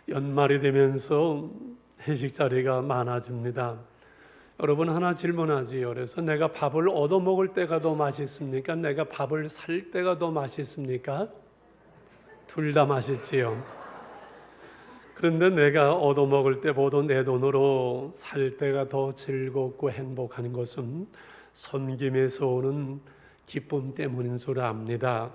연말이 되면서 회식 자리가 많아집니다. 여러분 하나 질문하지요. 그래서 내가 밥을 얻어 먹을 때가 더 맛있습니까? 내가 밥을 살 때가 더 맛있습니까? 둘 다 맛있지요. 그런데 내가 얻어 먹을 때보다 내 돈으로 살 때가 더 즐겁고 행복한 것은 섬김에서 오는 기쁨 때문인 줄 압니다.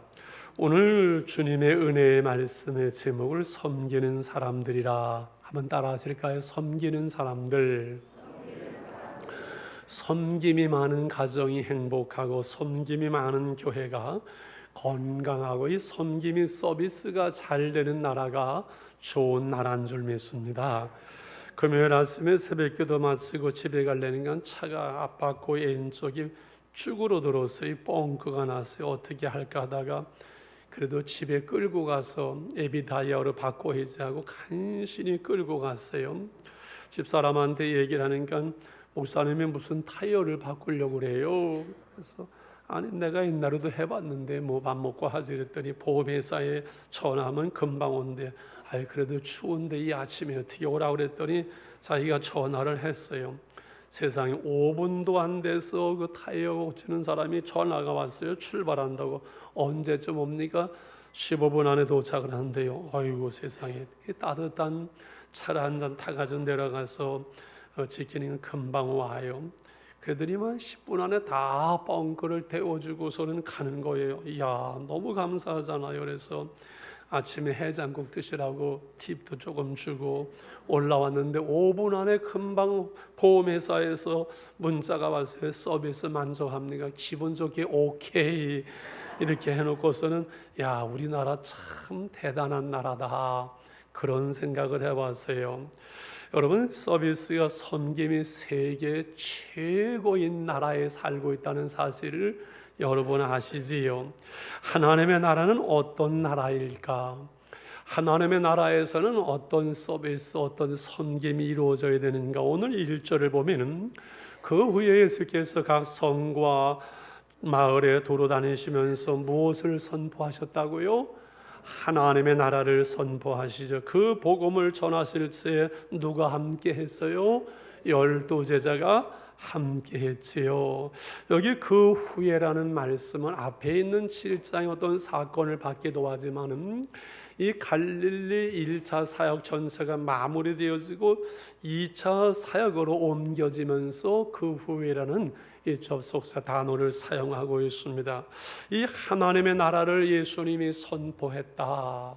오늘 주님의 은혜의 말씀의 제목을 섬기는 사람들이라 한번 따라 하실까요? 섬기는 사람들. 섬김이 많은 가정이 행복하고 섬김이 많은 교회가 건강하고 이 섬김이 서비스가 잘 되는 나라가 좋은 나라인 줄 믿습니다. 금요일 아침에 새벽기도 마치고 집에 가려니까 차가 앞바퀴 왼쪽이 쭉으로 들어서 뻥크가 났어요. 어떻게 할까 하다가 그래도 집에 끌고 가서 애비 다이아로 바꿔야지 하고 간신히 끌고 갔어요. 집사람한테 얘기를 하니까 목사님이 무슨 타이어를 바꾸려고 그래요. 그래서 아니 내가 옛날에도 해봤는데 뭐 밥 먹고 하지 그랬더니 보험회사에 전화하면 금방 온대. 아이 그래도 추운데 이 아침에 어떻게 오라고 그랬더니 자기가 전화를 했어요. 세상에 5분도 안 돼서 그 타이어 고치는 사람이 전화가 왔어요. 출발한다고. 언제쯤 옵니까? 15분 안에 도착을 한대요. 아이고 세상에 따뜻한 차를 한 잔 타가지고 내려가서 지키니까 금방 와요. 그러더니만 10분 안에 다 뻥크를 태워주고서는 가는 거예요. 이야 너무 감사하잖아요. 그래서 아침에 해장국 드시라고 팁도 조금 주고 올라왔는데 5분 안에 금방 보험회사에서 문자가 왔어요. 서비스 만족합니까? 기분 좋게 오케이 이렇게 해놓고서는 야 우리나라 참 대단한 나라다 그런 생각을 해봤어요. 여러분 서비스와 섬김이 세계 최고인 나라에 살고 있다는 사실을 여러분 아시지요? 하나님의 나라는 어떤 나라일까? 하나님의 나라에서는 어떤 서비스, 어떤 섬김이 이루어져야 되는가? 오늘 1절을 보면은 그 후에 예수께서 각 성과 마을에 돌아다니시면서 무엇을 선포하셨다고요? 하나님의 나라를 선포하시죠. 그 복음을 전하실 때 누가 함께 했어요? 12 제자가 함께 했지요. 여기 그 후에라는 말씀은 앞에 있는 7장의 어떤 사건을 받기도 하지만은 이 갈릴리 1차 사역 전체가 마무리되어지고 2차 사역으로 옮겨지면서 그 후에라는 이 접속사 단어를 사용하고 있습니다. 이 하나님의 나라를 예수님이 선포했다.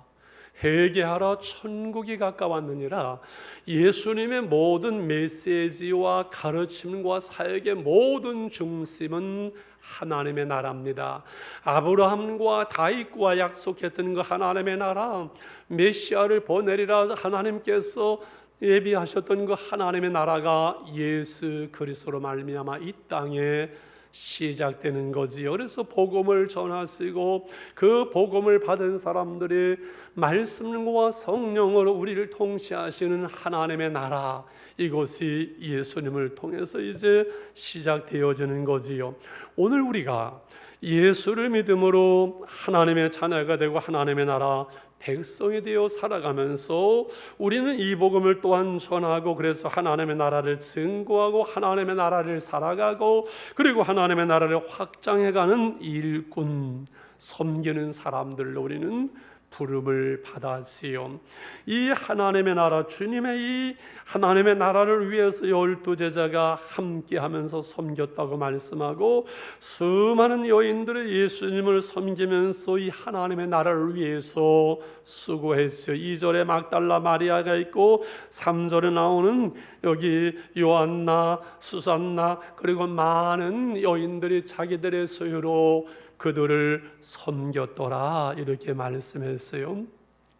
회개하라 천국이 가까웠느니라. 예수님의 모든 메시지와 가르침과 사역의 모든 중심은 하나님의 나라입니다. 아브라함과 다윗과 약속했던 그 하나님의 나라, 메시아를 보내리라 하나님께서 예비하셨던 그 하나님의 나라가 예수 그리스도로 말미암아 이 땅에 시작되는 거지요. 그래서 복음을 전하시고 그 복음을 받은 사람들이 말씀과 성령으로 우리를 통치하시는 하나님의 나라, 이것이 예수님을 통해서 이제 시작되어지는 거지요. 오늘 우리가 예수를 믿음으로 하나님의 자녀가 되고 하나님의 나라 백성이 되어 살아가면서 우리는 이 복음을 또한 전하고 그래서 하나님의 나라를 증거하고 하나님의 나라를 살아가고 그리고 하나님의 나라를 확장해가는 일꾼, 섬기는 사람들로 우리는 부름을 받았지요. 이 하나님의 나라, 주님의 이 하나님의 나라를 위해서 12 제자가 함께하면서 섬겼다고 말씀하고 수많은 여인들이 예수님을 섬기면서 이 하나님의 나라를 위해서 수고했어요. 2절에 막달라 마리아가 있고 3절에 나오는 여기 요한나, 수산나 그리고 많은 여인들이 자기들의 소유로 그들을 섬겼더라 이렇게 말씀했어요.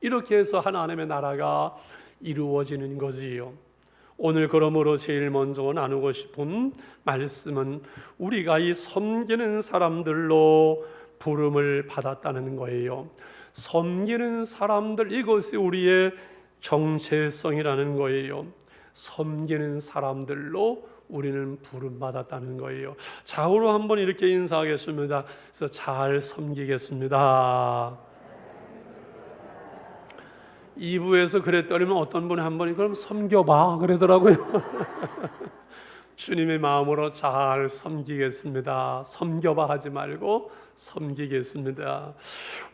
이렇게 해서 하나님의 나라가 이루어지는 거지요. 오늘 그러므로 제일 먼저 나누고 싶은 말씀은 우리가 이 섬기는 사람들로 부름을 받았다는 거예요. 섬기는 사람들, 이것이 우리의 정체성이라는 거예요. 섬기는 사람들로 우리는 부름받았다는 거예요. 좌우로 한번 이렇게 인사하겠습니다. 그래서 잘 섬기겠습니다. 2부에서 그랬더니만 어떤 분이 한 번이 그럼 섬겨봐 그러더라고요. 주님의 마음으로 잘 섬기겠습니다. 섬겨봐 하지 말고 섬기겠습니다.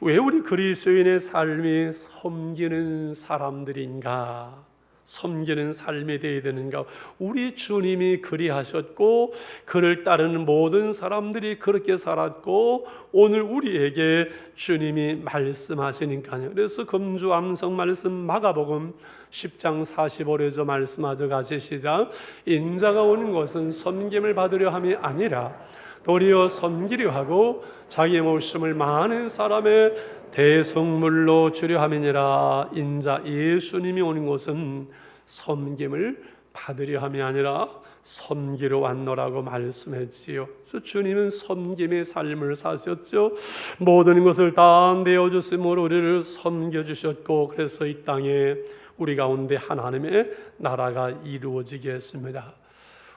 왜 우리 그리스도인의 삶이 섬기는 사람들인가? 섬기는 삶이 되어야 되는가? 우리 주님이 그리하셨고 그를 따르는 모든 사람들이 그렇게 살았고 오늘 우리에게 주님이 말씀하시니까요. 그래서 금주 암송 말씀 마가복음 10장 45절에서 말씀하죠. 같이 시작. 인자가 오는 것은 섬김을 받으려 함이 아니라 도리어 섬기려 하고 자기 목숨을 많은 사람의 대속물로 주려 함이니라. 인자 예수님이 오는 것은 섬김을 받으려 함이 아니라 섬기러 왔노라고 말씀했지요. 그래서 주님은 섬김의 삶을 사셨죠. 모든 것을 다 내어주심으로 우리를 섬겨주셨고 그래서 이 땅에 우리 가운데 하나님의 나라가 이루어지게 했습니다.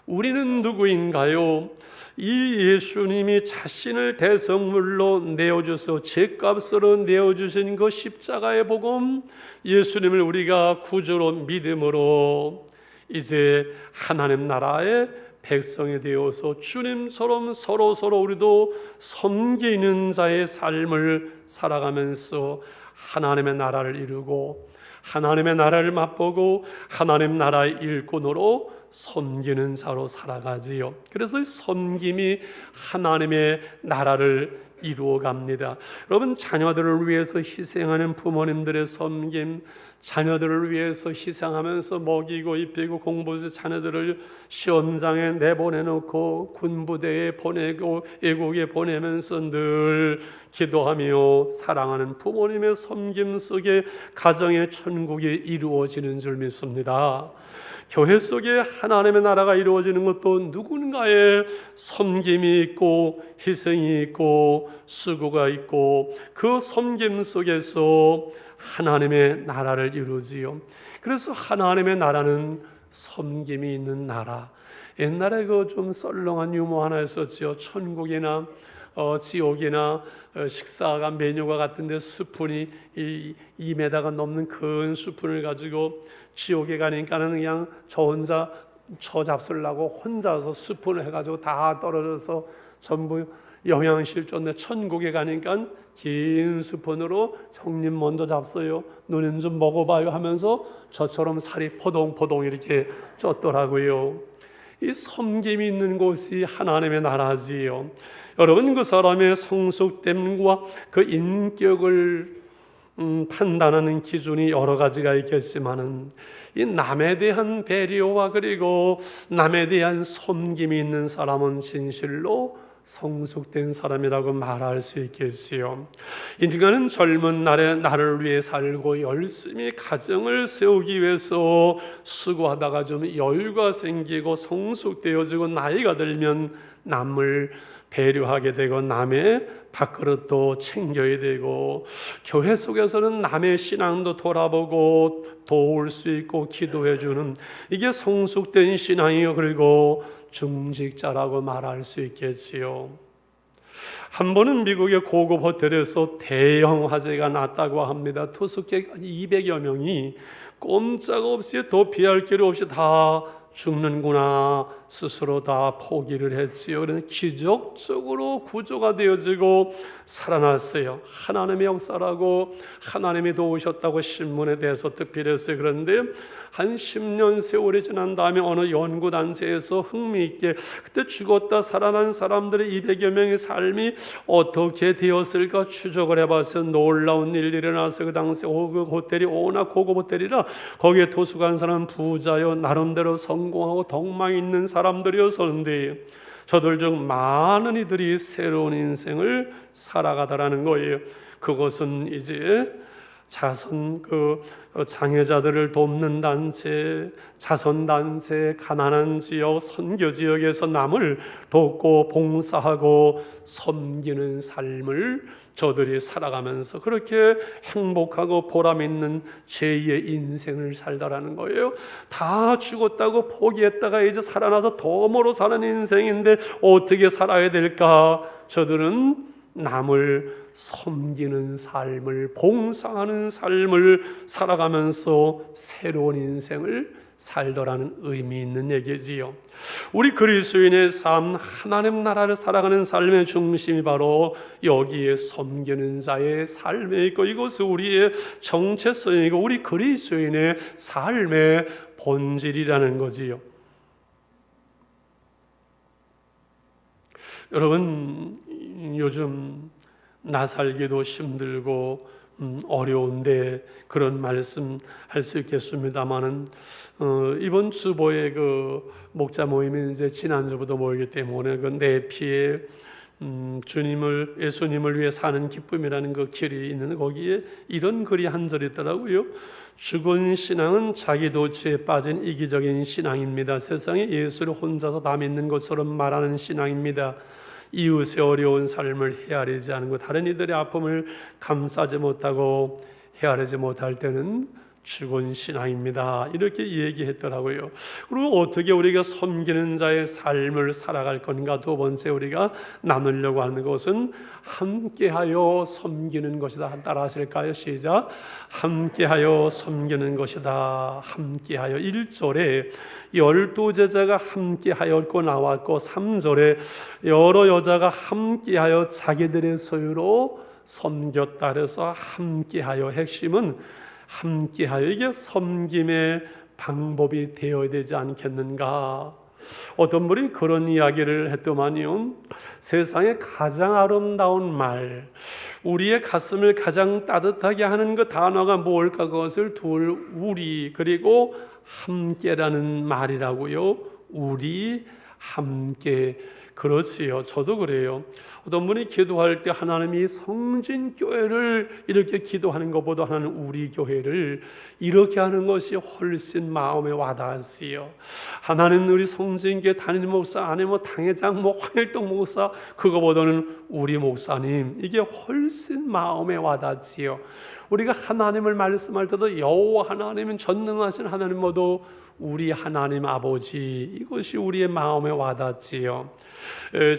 우리는 누구인가요? 이 예수님이 자신을 대성물로 내어줘서 죄값으로 내어주신 그 십자가의 복음, 예수님을 우리가 구주로 믿음으로 이제 하나님 나라의 백성이 되어서 주님처럼 서로 우리도 섬기는 자의 삶을 살아가면서 하나님의 나라를 이루고 하나님의 나라를 맛보고 하나님 나라의 일꾼으로 섬기는 자로 살아가지요. 그래서 섬김이 하나님의 나라를 이루어 갑니다. 여러분, 자녀들을 위해서 희생하는 부모님들의 섬김, 자녀들을 위해서 희생하면서 먹이고 입히고 공부해서 자녀들을 시험장에 내보내놓고 군부대에 보내고 애국에 보내면서 늘 기도하며 사랑하는 부모님의 섬김 속에 가정의 천국이 이루어지는 줄 믿습니다. 교회 속에 하나님의 나라가 이루어지는 것도 누군가의 섬김이 있고 희생이 있고 수고가 있고 그 섬김 속에서 하나님의 나라를 이루지요. 그래서 하나님의 나라는 섬김이 있는 나라. 옛날에 그 좀 썰렁한 유머 하나 있었지요. 천국이나 지옥이나 식사가 메뉴가 같은데 스푼이 2m가 넘는 큰 스푼을 가지고 지옥에 가니까는 그냥 저 혼자 처잡수려고 혼자서 스푼을 해가지고 다 떨어져서 전부 영양실조인데 천국에 가니까 긴 스푼으로 형님 먼저 잡숴요, 누님 좀 먹어봐요 하면서 저처럼 살이 포동포동 이렇게 쪘더라고요. 이 섬김이 있는 곳이 하나님의 나라지요. 여러분, 그 사람의 성숙됨과 그 인격을 판단하는 기준이 여러 가지가 있겠지만은 이 남에 대한 배려와 그리고 남에 대한 섬김이 있는 사람은 진실로 성숙된 사람이라고 말할 수 있겠지요. 인간은 젊은 날에 나를 위해 살고 열심히 가정을 세우기 위해서 수고하다가 좀 여유가 생기고 성숙되어지고 나이가 들면 남을 배려하게 되고 남의 밥그릇도 챙겨야 되고 교회 속에서는 남의 신앙도 돌아보고 도울 수 있고 기도해 주는 이게 성숙된 신앙이요. 그리고 중직자라고 말할 수 있겠지요. 한 번은 미국의 고급 호텔에서 대형 화재가 났다고 합니다. 투숙객 200여 명이 꼼짝없이 도피할 길 없이 다 죽는구나 스스로 다 포기를 했지요. 그런데 기적적으로 구조가 되어지고 살아났어요. 하나님의 역사라고 하나님이 도우셨다고 신문에 대해서 특필했어요. 그런데 한 10년 세월이 지난 다음에 어느 연구단체에서 흥미있게 그때 죽었다 살아난 사람들의 200여 명의 삶이 어떻게 되었을까 추적을 해봤어요. 놀라운 일이 일어나서 그 당시 그 호텔이 워낙 고급 호텔이라 거기에 도숙한 사람은 부자요, 나름대로 성공하고 덕망 있는 사람들이었었는데 저들 중 많은 이들이 새로운 인생을 살아가더라는 거예요. 그것은 이제 자선 장애자들을 돕는 단체, 자선 단체, 가난한 지역, 선교 지역에서 남을 돕고 봉사하고 섬기는 삶을 저들이 살아가면서 그렇게 행복하고 보람 있는 제2의 인생을 살다라는 거예요. 다 죽었다고 포기했다가 이제 살아나서 덤으로 사는 인생인데 어떻게 살아야 될까? 저들은 남을 섬기는 삶을, 봉사하는 삶을 살아가면서 새로운 인생을 살더라는 의미 있는 얘기지요. 우리 그리스도인의 삶, 하나님 나라를 살아가는 삶의 중심이 바로 여기에 섬기는 자의 삶에 있고, 이것은 우리의 정체성이고 우리 그리스도인의 삶의 본질이라는 거지요. 여러분, 요즘 나 살기도 힘들고 어려운데 그런 말씀 할 수 있겠습니다만은 이번 주보의 그 목자 모임이 이제 지난주부터 모이기 때문에 그 내 피에 예수님을 위해 사는 기쁨이라는 그 길이 있는 거기에 이런 글이 한 절 있더라고요. 죽은 신앙은 자기 도취에 빠진 이기적인 신앙입니다. 세상에 예수를 혼자서 다 믿는 것처럼 말하는 신앙입니다. 이웃의 어려운 삶을 헤아리지 않고 다른 이들의 아픔을 감싸지 못하고 헤아리지 못할 때는 죽은 신앙입니다. 이렇게 얘기했더라고요. 그리고 어떻게 우리가 섬기는 자의 삶을 살아갈 건가? 두 번째 우리가 나누려고 하는 것은 함께하여 섬기는 것이다. 따라 하실까요? 시작. 함께하여 섬기는 것이다. 함께하여. 1절에 12제자가 함께하였고 나왔고 3절에 여러 여자가 함께하여 자기들의 소유로 섬겼다. 그래서 함께하여, 핵심은 함께하여, 이게 섬김의 방법이 되어야 되지 않겠는가? 어떤 분이 그런 이야기를 했더만요. 세상에 가장 아름다운 말, 우리의 가슴을 가장 따뜻하게 하는 그 단어가 뭘까? 그것을 우리 그리고 함께라는 말이라고요. 우리 함께. 그렇지요. 저도 그래요. 어떤 분이 기도할 때 하나님이 성진교회를 이렇게 기도하는 것보다 하나는 우리 교회를 이렇게 하는 것이 훨씬 마음에 와닿았어요. 하나님 우리 성진교회 담임 목사 아니면 당회장 황일동 목사 그거보다는 우리 목사님, 이게 훨씬 마음에 와닿지요. 우리가 하나님을 말씀할 때도 여호와 하나님은 전능하신 하나님, 모두 우리 하나님 아버지, 이것이 우리의 마음에 와닿지요.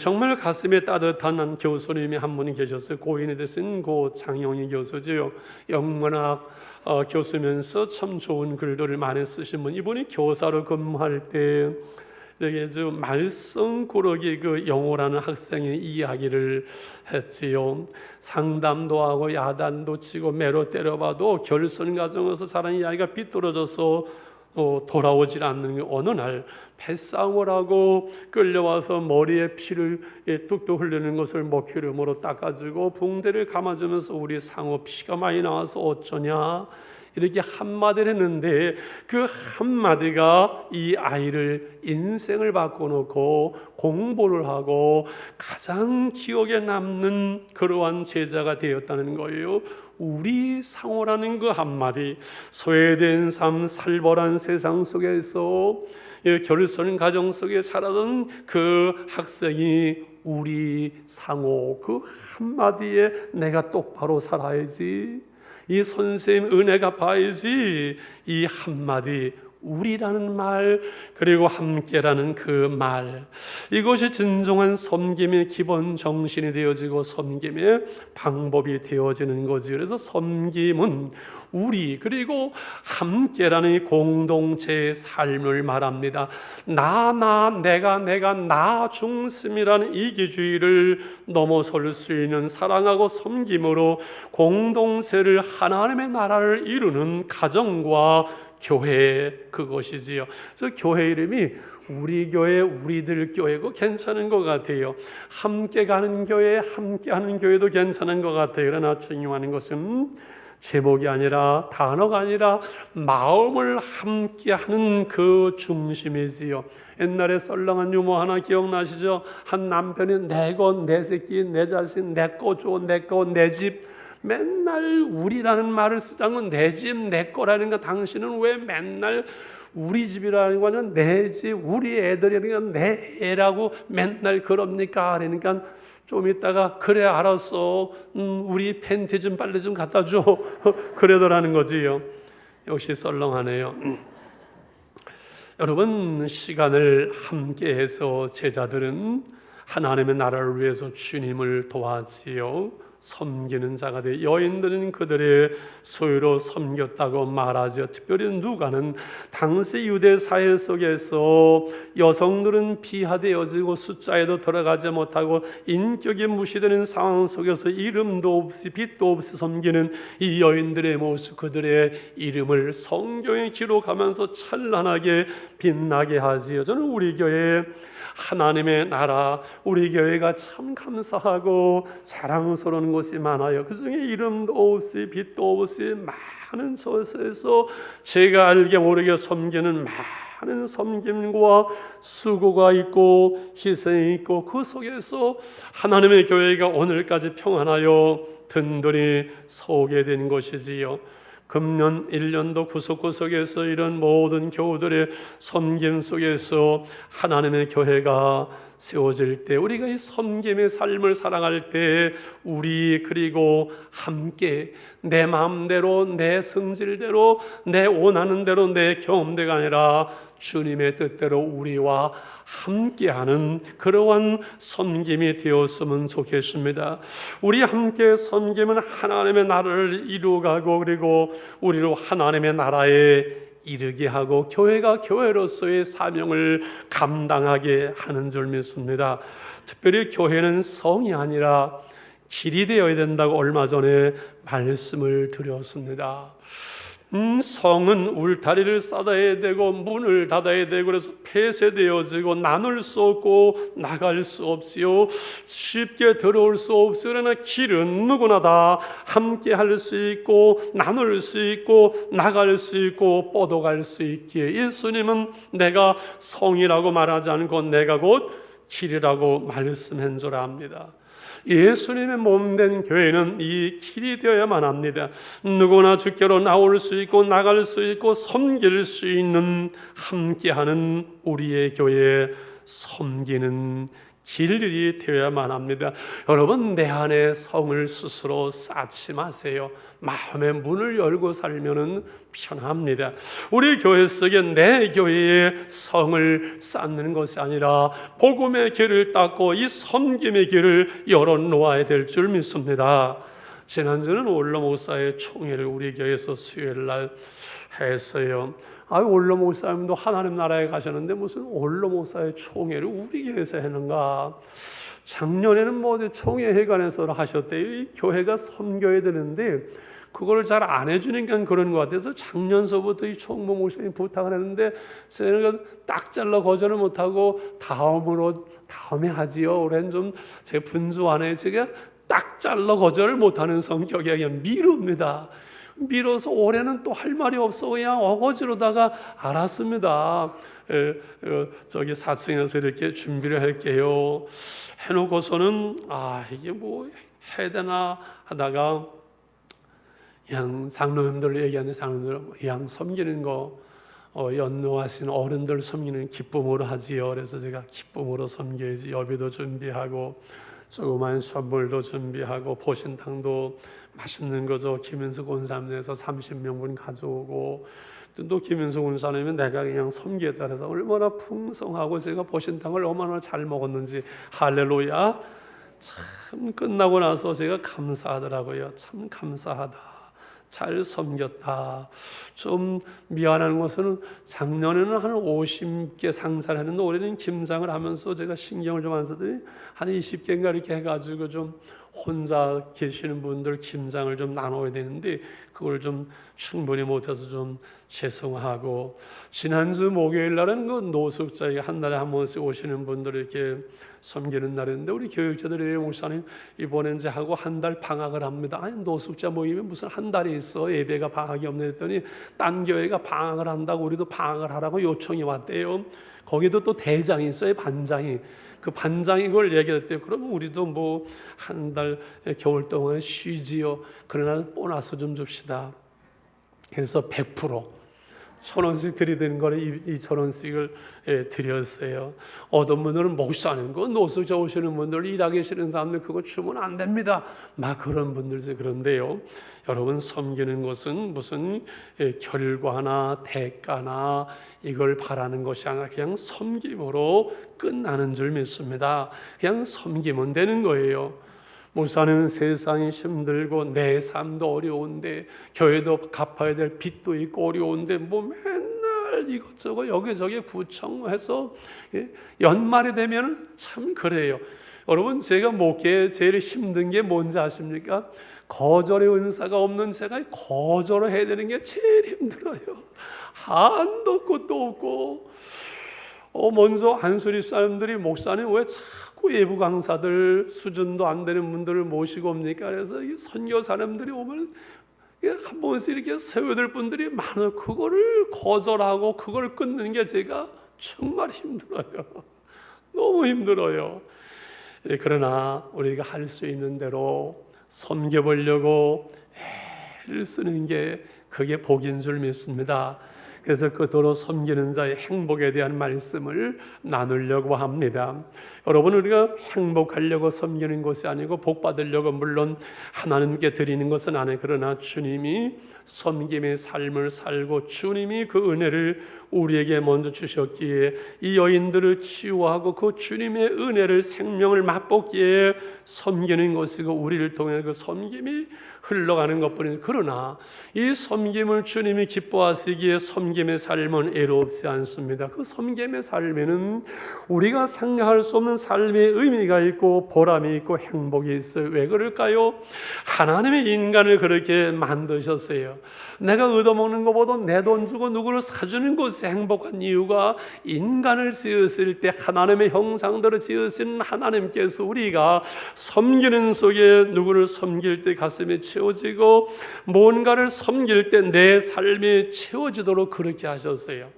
정말 가슴에 따뜻한 교수님이 한 분이 계셨어요. 고인이 되신 고 장영희 교수지요. 영문학 교수면서 참 좋은 글들을 많이 쓰신 분. 이분이 교사로 근무할 때 이렇게 말썽 꾸러기 그 영호라는 학생의 이야기를 했지요. 상담도 하고 야단도 치고 매로 때려봐도 결선 과정에서 자란 이야기가 비뚤어져서 돌아오질 않는 어느 날 패싸움을 하고 끌려와서 머리에 피를 뚝뚝 흘리는 것을 먹기름으로 닦아주고 붕대를 감아주면서 우리 상어 피가 많이 나와서 어쩌냐 이렇게 한마디를 했는데, 그 한마디가 이 아이를 인생을 바꿔놓고 공부를 하고 가장 기억에 남는 그러한 제자가 되었다는 거예요. 우리 상호라는 그 한마디, 소외된 삶, 살벌한 세상 속에서 결선 가정 속에 자라던 그 학생이 우리 상호, 그 한마디에 내가 똑바로 살아야지, 이 선생님 은혜 갚아야지, 이 한마디 우리라는 말, 그리고 함께라는 그 말, 이것이 진정한 섬김의 기본 정신이 되어지고 섬김의 방법이 되어지는 거지. 그래서 섬김은 우리 그리고 함께라는 공동체의 삶을 말합니다. 내가 나 중심이라는 이기주의를 넘어설 수 있는 사랑하고 섬김으로 공동체를, 하나님의 나라를 이루는 가정과 교회, 그것이지요. 그래서 교회 이름이 우리 교회, 우리들 교회고 괜찮은 것 같아요. 함께 가는 교회, 함께 하는 교회도 괜찮은 것 같아요. 그러나 중요한 것은 제목이 아니라, 단어가 아니라 마음을 함께 하는 그 중심이지요. 옛날에 썰렁한 유머 하나 기억나시죠? 한 남편이 내 것, 내 새끼, 내 자식, 내 거 줘, 내 거, 내 집, 맨날 우리라는 말을 쓰자면 내 집, 내 거라니까 당신은 왜 맨날 우리 집이라는 거는 내 집, 우리 애들이라니까 내 애라고 맨날 그럽니까? 그러니까 좀 있다가 그래 알았어, 우리 팬티 좀 빨리 좀 갖다 줘 그러더라는 거지요. 역시 썰렁하네요. 여러분, 시간을 함께해서 제자들은 하나님의 나라를 위해서 주님을 도와지요 섬기는 자가 돼 여인들은 그들의 소유로 섬겼다고 말하죠. 특별히 누가는 당시 유대 사회 속에서 여성들은 비하되어지고 숫자에도 들어가지 못하고 인격이 무시되는 상황 속에서 이름도 없이 빛도 없이 섬기는 이 여인들의 모습, 그들의 이름을 성경에 기록하면서 찬란하게 빛나게 하지요. 저는 우리 교회 하나님의 나라, 우리 교회가 참 감사하고 자랑스러운 곳이 많아요. 그 중에 이름도 없이 빛도 없이 많은 곳에서 제가 알게 모르게 섬기는 많은 섬김과 수고가 있고 희생이 있고, 그 속에서 하나님의 교회가 오늘까지 평안하여 든든히 서게 된 것이지요. 금년 1년도 구석구석에서 이런 모든 교우들의 섬김 속에서 하나님의 교회가 세워질 때, 우리가 이 섬김의 삶을 살아갈 때 우리 그리고 함께 내 마음대로, 내 성질대로, 내 원하는 대로, 내 경험대가 아니라 주님의 뜻대로 우리와 함께하는 그러한 섬김이 되었으면 좋겠습니다. 우리 함께 섬김은 하나님의 나라를 이루어가고, 그리고 우리로 하나님의 나라에 이르게 하고 교회가 교회로서의 사명을 감당하게 하는 줄 믿습니다. 특별히 교회는 성이 아니라 길이 되어야 된다고 얼마 전에 말씀을 드렸습니다. 성은 울타리를 쌓아야 되고 문을 닫아야 되고, 그래서 폐쇄되어지고 나눌 수 없고 나갈 수 없지요. 쉽게 들어올 수 없어요. 그러나 길은 누구나 다 함께 할 수 있고 나눌 수 있고 나갈 수 있고 뻗어갈 수 있기에 예수님은 내가 성이라고 말하지 않고 내가 곧 길이라고 말씀한 줄 압니다. 예수님의 몸된 교회는 이 길이 되어야만 합니다. 누구나 주께로 나올 수 있고 나갈 수 있고 섬길 수 있는, 함께하는 우리의 교회, 섬기는 길이 되어야만 합니다. 여러분, 내 안에 성을 스스로 쌓지 마세요. 마음의 문을 열고 살면은 편합니다. 우리 교회 속에 내 교회의 성을 쌓는 것이 아니라 복음의 길을 닦고 이 섬김의 길을 열어놓아야 될 줄 믿습니다. 지난주는 올로 목사의 총회를 우리 교회에서 수요일 날 했어요. 올로 목사님도 하나님 나라에 가셨는데 무슨 올로 목사의 총회를 우리 교회에서 했는가? 작년에는 뭐 총회회관에서 하셨대요. 이 교회가 섬겨야 되는데 그걸 잘 안 해주니까 그런 것 같아서 작년서부터 이 총무 목사님 부탁을 했는데 제가 딱 잘라 거절을 못하고 다음에 하지요. 올해는 좀 제 분주 안에 제가 딱 잘라 거절을 못하는 성격이 그냥 미룹니다. 밀어서 올해는 또 할 말이 없어 그냥 어거지로다가 알았습니다. 저기 4층에서 이렇게 준비를 할게요. 해놓고서는 이게 뭐 해야 되나 하다가 그냥 장로님들 얘기하는 장로님들 그냥 섬기는 거 연로하신 어른들 섬기는 기쁨으로 하지요. 그래서 제가 기쁨으로 섬겨야지 여비도 준비하고 조그만 선물도 준비하고 보신탕도 맛있는 거죠. 김윤수 권사님에서 30명분 가져오고 또 김윤수 권사님은 내가 그냥 섬기겠다 해서 얼마나 풍성하고 제가 보신탕을 얼마나 잘 먹었는지 할렐루야. 참 끝나고 나서 제가 감사하더라고요. 참 감사하다. 잘 섬겼다. 좀 미안한 것은 작년에는 한 50개 상사를 했는데 올해는 김장을 하면서 제가 신경을 좀 안 쓰더니 한 20개인가 이렇게 해가지고 좀 혼자 계시는 분들 김장을 좀 나눠야 되는데 그걸 좀 충분히 못해서 좀 죄송하고, 지난주 목요일 날은 그 노숙자에게 한 달에 한 번씩 오시는 분들 이렇게 섬기는 날인데 우리 교육자들이 목사님 이번엔 이제 하고 한 달 방학을 합니다. 아니 노숙자 모임이 무슨 한 달이 있어, 예배가 방학이 없네 했더니 딴 교회가 방학을 한다고 우리도 방학을 하라고 요청이 왔대요. 거기도 또 대장이 있어요. 반장이. 그 반장이 그걸 얘기했대요. 그러면 우리도 뭐 한 달 겨울 동안 쉬지요. 그러나 보너스 좀 줍시다. 그래서 100% 1,000원씩 드리던 거를 2,000원씩을 드렸어요. 어떤 분들은 목사는 거 노숙 좋으시는 분들, 일하기 계시는 사람들 그거 주면 안 됩니다. 막 그런 분들도 그런데요. 여러분, 섬기는 것은 무슨 결과나 대가나 이걸 바라는 것이 아니라 그냥 섬김으로 끝나는 줄 믿습니다. 그냥 섬기면 되는 거예요. 목사는 세상이 힘들고 내 삶도 어려운데, 교회도 갚아야 될 빚도 있고 어려운데 뭐 맨날 이것저것 여기저기 부청해서 연말이 되면 참 그래요. 여러분, 제가 목회에 제일 힘든 게 뭔지 아십니까? 거절의 은사가 없는 제가 거절을 해야 되는 게 제일 힘들어요. 한도 끝도 없고. 먼저 한수리 사람들이 목사님 왜 자꾸 외부 강사들 수준도 안 되는 분들을 모시고 옵니까? 그래서 이 선교 사람들이 오면 한 번씩 이렇게 세워들 분들이 많아요. 그거를 거절하고 그걸 끊는 게 제가 정말 힘들어요. 너무 힘들어요. 그러나 우리가 할 수 있는 대로 섬겨보려고 애를 쓰는 게 그게 복인 줄 믿습니다. 그래서 그토록 섬기는 자의 행복에 대한 말씀을 나누려고 합니다. 여러분, 우리가 행복하려고 섬기는 것이 아니고 복 받으려고 물론 하나님께 드리는 것은 아니에요. 그러나 주님이 섬김의 삶을 살고 주님이 그 은혜를 우리에게 먼저 주셨기에 이 여인들을 치유하고 그 주님의 은혜를 생명을 맛보기에 섬기는 것이고 우리를 통해 그 섬김이 흘러가는 것뿐이에요. 그러나 이 섬김을 주님이 기뻐하시기에 섬김의 삶은 애롭지 않습니다. 그 섬김의 삶에는 우리가 생각할 수 없는 삶의 의미가 있고 보람이 있고 행복이 있어요. 왜 그럴까요? 하나님의 인간을 그렇게 만드셨어요. 내가 얻어먹는 것보다 내 돈 주고 누구를 사주는 것이 행복한 이유가 인간을 지으실 때 하나님의 형상대로 지으신 하나님께서 우리가 섬기는 속에 누구를 섬길 때 가슴이 채워지고 뭔가를 섬길 때 내 삶이 채워지도록 그렇게 하셨어요.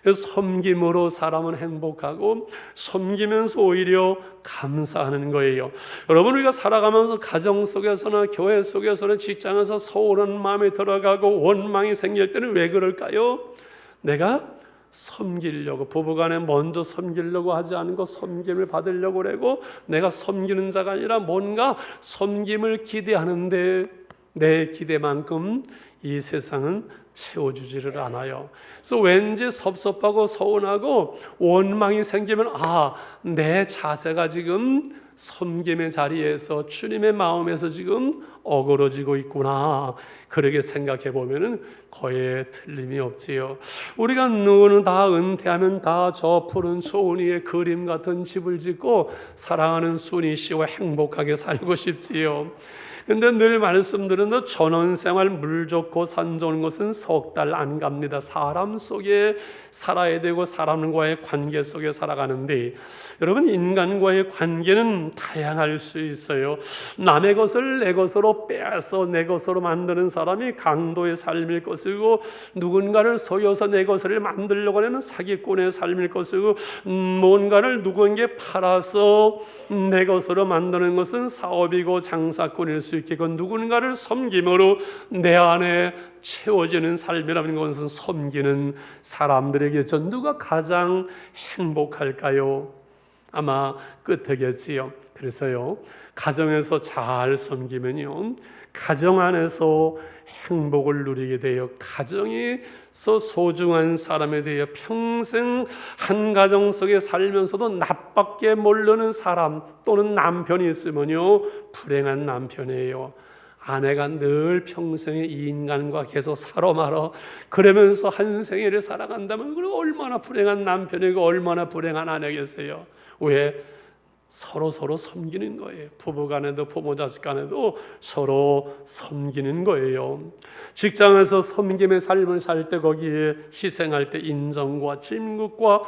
그래서 섬김으로 사람은 행복하고 섬기면서 오히려 감사하는 거예요. 여러분, 우리가 살아가면서 가정 속에서나 교회 속에서나 직장에서 서운한 마음이 들어가고 원망이 생길 때는 왜 그럴까요? 내가 섬기려고, 부부간에 먼저 섬기려고 하지 않고 섬김을 받으려고 그러고 내가 섬기는 자가 아니라 뭔가 섬김을 기대하는데 내 기대만큼 이 세상은 채워주지를 않아요. 그래서 왠지 섭섭하고 서운하고 원망이 생기면 내 자세가 지금 섬김의 자리에서 주님의 마음에서 지금 어그러지고 있구나, 그렇게 생각해 보면은 거의 틀림이 없지요. 우리가 누구는 다 은퇴하면 다 저 푸른 초원 위에 그림 같은 집을 짓고 사랑하는 순이 씨와 행복하게 살고 싶지요. 근데 늘 말씀드린 전원생활 물 좋고 산 좋은 것은 석 달 안 갑니다. 사람 속에 살아야 되고 사람과의 관계 속에 살아가는데, 여러분, 인간과의 관계는 다양할 수 있어요. 남의 것을 내 것으로 빼앗아 내 것으로 만드는 사람이 강도의 삶일 것이고, 누군가를 속여서 내 것을 만들려고 하는 사기꾼의 삶일 것이고, 뭔가를 누군가에게 팔아서 내 것으로 만드는 것은 사업이고 장사꾼일 수 있겠고, 누군가를 섬김으로 내 안에 채워지는 삶이라는 것은 섬기는 사람들에게 누가 가장 행복할까요? 아마 끝이겠지요. 그래서요, 가정에서 잘 섬기면요, 가정 안에서 행복을 누리게 돼요. 가정에서 소중한 사람에 대해 평생 한 가정 속에 살면서도 나밖에 모르는 사람 또는 남편이 있으면요, 불행한 남편이에요. 아내가 늘 평생에 이 인간과 계속 살아 말아 그러면서 한 생애를 살아간다면 그럼 얼마나 불행한 남편이고 얼마나 불행한 아내겠어요. 왜? 서로 섬기는 거예요. 부부 간에도 부모 자식 간에도 서로 섬기는 거예요. 직장에서 섬김의 삶을 살 때 거기에 희생할 때 인정과 진국과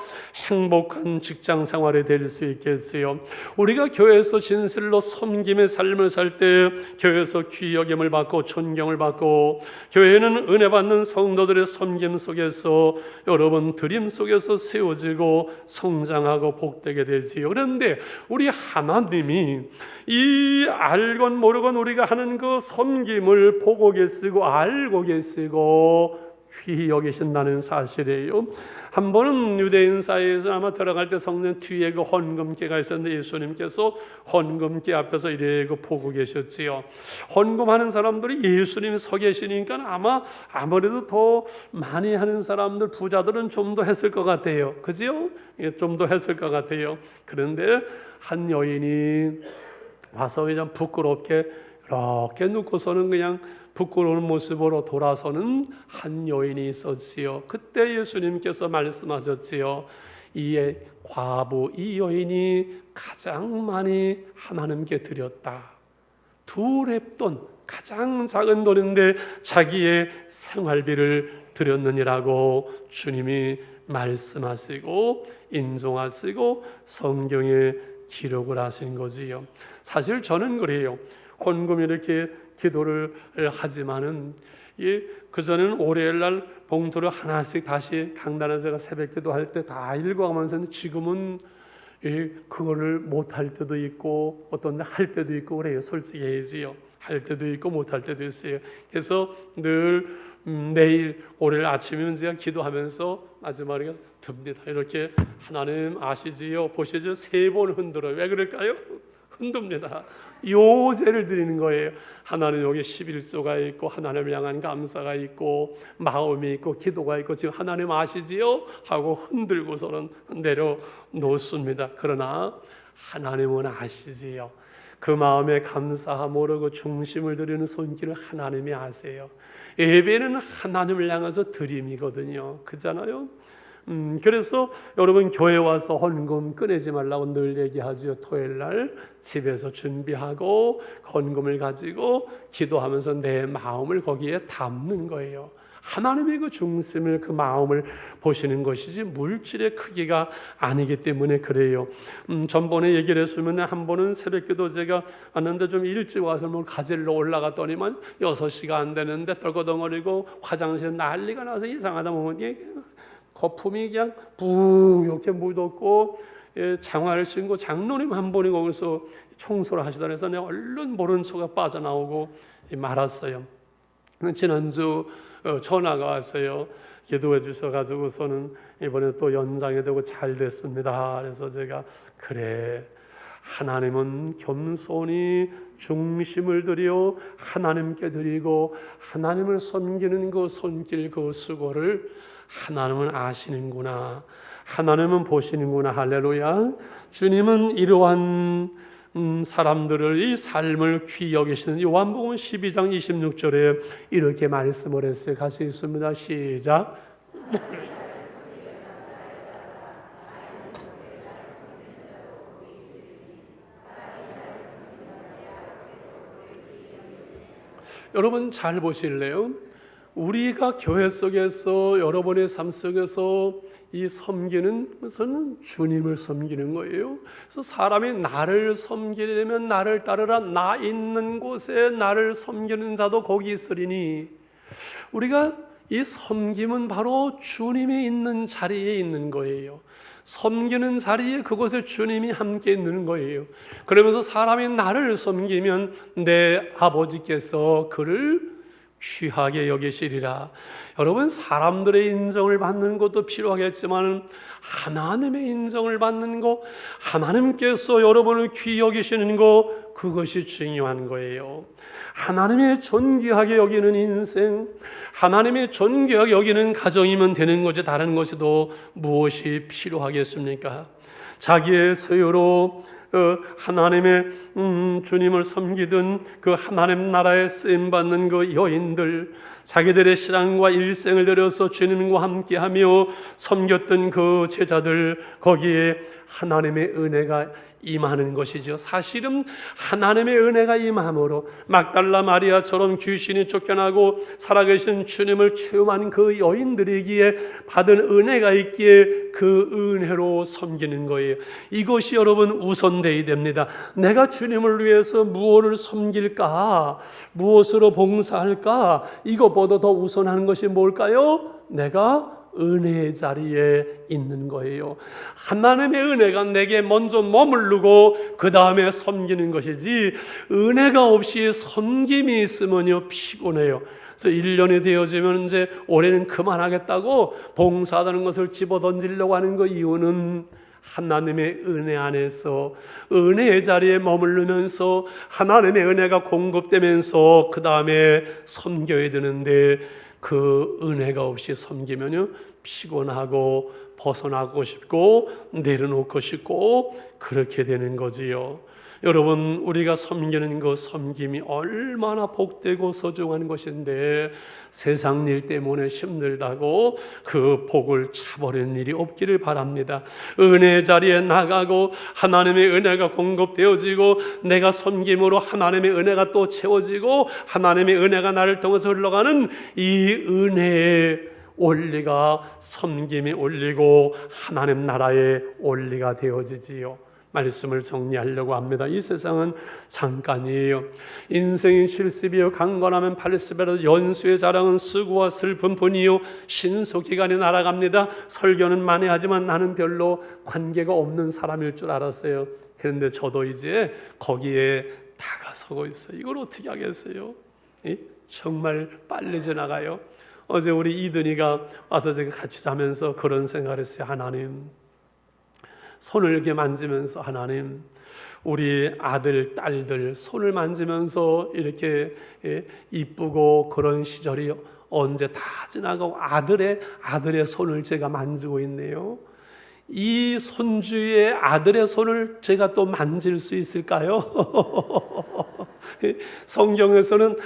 행복한 직장 생활이 될 수 있겠어요. 우리가 교회에서 진실로 섬김의 삶을 살 때 교회에서 귀여김을 받고 존경을 받고, 교회는 은혜 받는 성도들의 섬김 속에서 여러분 드림 속에서 세워지고 성장하고 복되게 되지요. 그런데 우리 하나님이 이 알건 모르건 우리가 하는 그 섬김을 보고 계시고 알고 계시고 귀히 여기신다는 사실이에요. 한 번은 유대인 사이에서 아마 들어갈 때 성전 뒤에 그 헌금계가 있었는데 예수님께서 헌금계 앞에서 이래 보고 계셨지요. 헌금하는 사람들이 예수님이 서 계시니까 아무래도 더 많이 하는 사람들, 부자들은 좀 더 했을 것 같아요. 그죠? 좀 더 했을 것 같아요. 그런데 한 여인이 와서 그냥 부끄럽게 이렇게 눕고서는 그냥 부끄러운 모습으로 돌아서는 한 여인이 있었지요. 그때 예수님께서 말씀하셨지요. 이 과부, 이 여인이 가장 많이 하나님께 드렸다. 2렙돈, 가장 작은 돈인데 자기의 생활비를 드렸느니라고 주님이 말씀하시고 인정하시고 성경에 기록을 하신 거지요. 사실 저는 그래요. 헌금 이렇게 기도를 하지만은 그전에는 월요일날 봉투를 하나씩 다시 강단에 제가 새벽기도 할 때 다 읽어가면서 지금은 그거를 못할 때도 있고 어떤 데 할 때도 있고 그래요. 솔직히 해야지요. 할 때도 있고 못할 때도 있어요. 그래서 늘 내일 월요일 아침이면 제가 기도하면서 마지막에 듭니다. 이렇게 하나님 아시지요? 보시죠. 3번 흔들어요. 왜 그럴까요? 흔듭니다. 요제를 드리는 거예요. 하나는 여기 11조가 있고 하나님을 향한 감사가 있고 마음이 있고 기도가 있고 지금 하나님 아시지요? 하고 흔들고서는 내려놓습니다. 그러나 하나님은 아시지요. 그 마음에 감사함으로 그 중심을 드리는 손길을 하나님이 아세요. 예배는 하나님을 향해서 드림이거든요. 그잖아요. 그래서 여러분 교회 와서 헌금 꺼내지 말라고 늘 얘기하죠. 토요일 날 집에서 준비하고 헌금을 가지고 기도하면서 내 마음을 거기에 담는 거예요. 하나님의 그 중심을, 그 마음을 보시는 것이지 물질의 크기가 아니기 때문에 그래요. 전번에 얘기를 했으면 한 번은 새벽기도 제가 왔는데 좀 일찍 와서 뭐 가지러 올라갔더니만 6시가 안 되는데 떨거덩거리고 화장실 난리가 나서 이상하다 보면 거품이 그냥 뿡 이렇게 묻었고 장화를 신고 장로님 한 분이 거기서 청소를 하시다 해서 내가 얼른 모른 척가 빠져나오고 말았어요. 지난주 전화가 왔어요. 기도해 주셔가지고서는 이번에 또 연장이 되고 잘 됐습니다. 그래서 제가 그래, 하나님은 겸손히 중심을 들여 하나님께 드리고 하나님을 섬기는 그 손길, 그 수고를 하나님은 아시는구나, 하나님은 보시는구나. 할렐루야. 주님은 이러한 사람들을, 이 삶을 귀히 여기시는 요한복음 12장 26절에 이렇게 말씀을 했어요. 같이 있습니다. 시작. 여러분 잘 보실래요? 우리가 교회 속에서, 여러분의 삶 속에서 이 섬기는 것은 주님을 섬기는 거예요. 그래서 사람이 나를 섬기려면 나를 따르라. 나 있는 곳에 나를 섬기는 자도 거기 있으리니. 우리가 이 섬김은 바로 주님이 있는 자리에 있는 거예요. 섬기는 자리에 그곳에 주님이 함께 있는 거예요. 그러면서 사람이 나를 섬기면 내 아버지께서 그를 귀하게 여기시리라. 여러분, 사람들의 인정을 받는 것도 필요하겠지만 하나님의 인정을 받는 것, 하나님께서 여러분을 귀히 여기시는 것, 그것이 중요한 거예요. 하나님의 존귀하게 여기는 인생, 하나님의 존귀하게 여기는 가정이면 되는 거지 다른 것이 더 무엇이 필요하겠습니까? 자기의 소유로 하나님의 주님을 섬기던 그 하나님 나라에 쓰임받는 그 여인들, 자기들의 신앙과 일생을 들여서 주님과 함께하며 섬겼던 그 제자들, 거기에 하나님의 은혜가 임하는 것이죠. 사실은 하나님의 은혜가 임함으로 막달라 마리아처럼 귀신이 쫓겨나고 살아계신 주님을 체험한 그 여인들이기에 받은 은혜가 있기에 그 은혜로 섬기는 거예요. 이것이 여러분 우선되어야 됩니다. 내가 주님을 위해서 무엇을 섬길까, 무엇으로 봉사할까, 이것보다 더 우선하는 것이 뭘까요? 내가 은혜의 자리에 있는 거예요. 하나님의 은혜가 내게 먼저 머무르고 그 다음에 섬기는 것이지, 은혜가 없이 섬김이 있으면요 피곤해요. 그래서 1년이 되어지면 이제 올해는 그만하겠다고 봉사하는 것을 집어던지려고 하는 그 이유는 하나님의 은혜 안에서 은혜의 자리에 머무르면서 하나님의 은혜가 공급되면서 그 다음에 섬겨야 되는데 그 은혜가 없이 섬기면요 피곤하고 벗어나고 싶고 내려놓고 싶고 그렇게 되는 거지요. 여러분, 우리가 섬기는 그 섬김이 얼마나 복되고 소중한 것인데 세상 일 때문에 힘들다고 그 복을 차버리는 일이 없기를 바랍니다. 은혜의 자리에 나가고 하나님의 은혜가 공급되어지고 내가 섬김으로 하나님의 은혜가 또 채워지고 하나님의 은혜가 나를 통해서 흘러가는 이 은혜의 원리가 섬김의 원리고 하나님 나라의 원리가 되어지지요. 말씀을 정리하려고 합니다. 이 세상은 잠깐이에요. 인생이 70이요 강건하면 80이라도 연수의 자랑은 수고와 슬픔뿐이요 신소기간이 날아갑니다. 설교는 많이 하지만 나는 별로 관계가 없는 사람일 줄 알았어요. 그런데 저도 이제 거기에 다가서고 있어요. 이걸 어떻게 하겠어요? 정말 빨리 지나가요. 어제 우리 이든이가 와서 제가 같이 자면서 그런 생각을 했어요. 하나님, 손을 이렇게 만지면서 하나님, 우리 아들, 딸들 손을 만지면서 이렇게 이쁘고 그런 시절이 언제 다 지나가고 아들의 손을 제가 만지고 있네요. 이 손주의 아들의 손을 제가 또 만질 수 있을까요? 성경에서는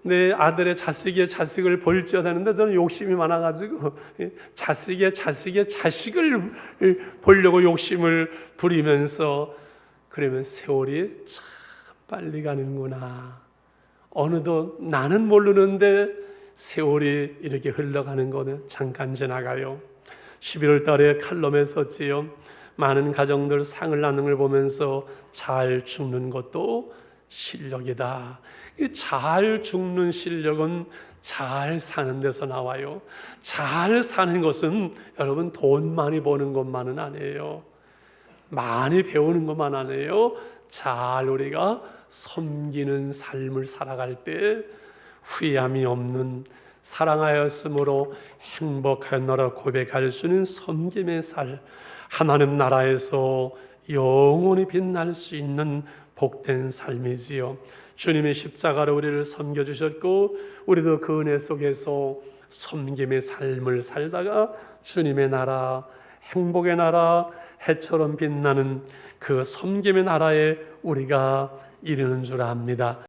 내 아들의 자식의 자식을 볼지어다는데 저는 욕심이 많아가지고 자식의 자식을 보려고 욕심을 부리면서 그러면 세월이 참 빨리 가는구나. 어느덧 나는 모르는데 세월이 이렇게 흘러가는 거는 잠깐 지나가요. 11월 달에 칼럼에 썼지요. 많은 가정들 상을 나누는 걸 보면서 잘 죽는 것도 실력이다. 이 잘 죽는 실력은 잘 사는 데서 나와요. 잘 사는 것은 여러분 돈 많이 버는 것만은 아니에요. 많이 배우는 것만 아니에요. 잘 우리가 섬기는 삶을 살아갈 때 후회함이 없는 사랑하였으므로 행복하였노라 고백할 수 있는 섬김의 살, 하나님 나라에서 영원히 빛날 수 있는 복된 삶이지요. 주님의 십자가로 우리를 섬겨주셨고 우리도 그 은혜 속에서 섬김의 삶을 살다가 주님의 나라, 행복의 나라, 해처럼 빛나는 그 섬김의 나라에 우리가 이르는 줄 압니다.